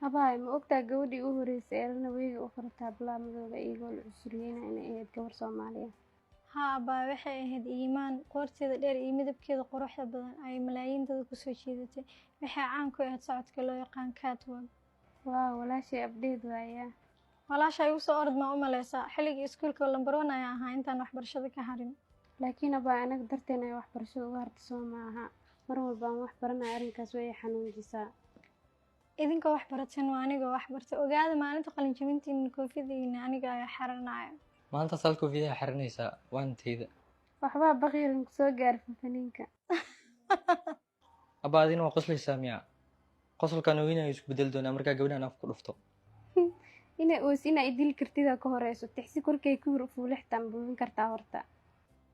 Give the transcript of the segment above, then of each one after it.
Abay ma ogtaa gabadhii u horeysay eerana weyga u furtaa bilaamidooda iyagoo la cusuriyeena inay ahayd gabar Soomaaliya. haa abaa waxay ahayd iimaan qoorteeda dheer iyo midabkeeda quruxda badan ay malaayiin dad ku soo jiidatay waxay caan ku ahayd socodka loo yaqaan catwalk. Waaw walaashay abdheed waayaa. walaashay u soo orod ma u maleysaa xilligii iskuulka lambar 1 ayaan ahaa intaan waxbarashada ka harin. Laakiin abaa anaga darteena ay waxbarashada uga hartay soo maaha. Mar walba aan wax baranay arrinkaas way xanuunjisaa. idinka wax barateen waa aniga wax bartay ogaada maalinta qalin jabintiina koofiyadiina aniga ayaa xaranaya. maanta sal koofiyada xiranaysaa waantayda. Waxba baqiirin ku soo gaar fanaanka. abaadina waa qoslaysaa miya qosolkan oo inay isku bedel doonaa markaa gabadhan af ku dhufto. Inay oosina idil kartida ka horeyso tixsi korkay ku fuulixtan buuin kartaa horta.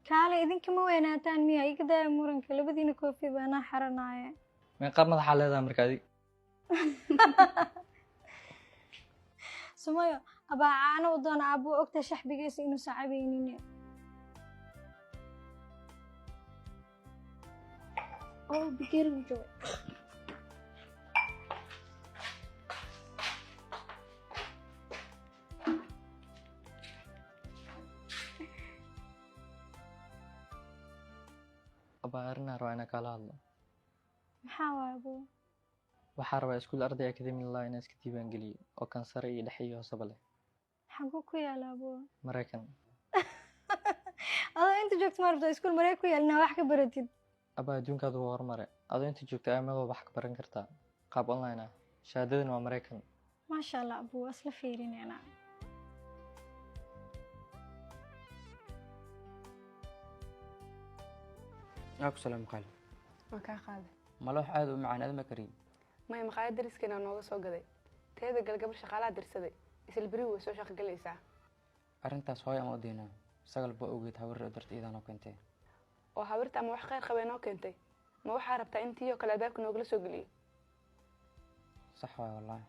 kaale idinka ma weynaataan miya iga daa muranka labadiina koofi baana xaranaya. meeqa madaxa leedahay markaadi. sumayo abaa caano u doona abuu ogta shaxbigiisa inuu sacabeynine. oo bigeerin joog. abaa arrinaa rabaa inaan kala hadlo. maxaa waay abuu? waxaa rabaa iskuul arday academy la inaan iska diiwaan geliyo oo kan sare iyo dhexe iyo hooseba leh. xaguu ku yaala abuu? Mareykan. adoo inta joogto ma rabto iskuul maree ku yaal inaa wax ka baratid. abaa adduunkaadu waa horumare adoo inta joogta aamadoo wax ka baran kartaa qaab online ah shahaadadana waa Mareykan. maasha allah abuu waa isla fiirinayna. Aku salaam qaali. Ma ka qaaday. Maloox aad u macaan adma karin. Ma maqaayad dariskana nooga soo gaday. Teeda galgabar shaqaalaha dirsaday. Isla bari way soo shaqo galaysaa. Arrintaas hooyo ama odeena. Sagal baa ogeyd hawr dartiidana keentay. oo habarta ama wax khayr qabeen oo keentay. Ma waxa rabtaa intii oo kale albaabka noogala soo galiyo. Sax waay wallahi.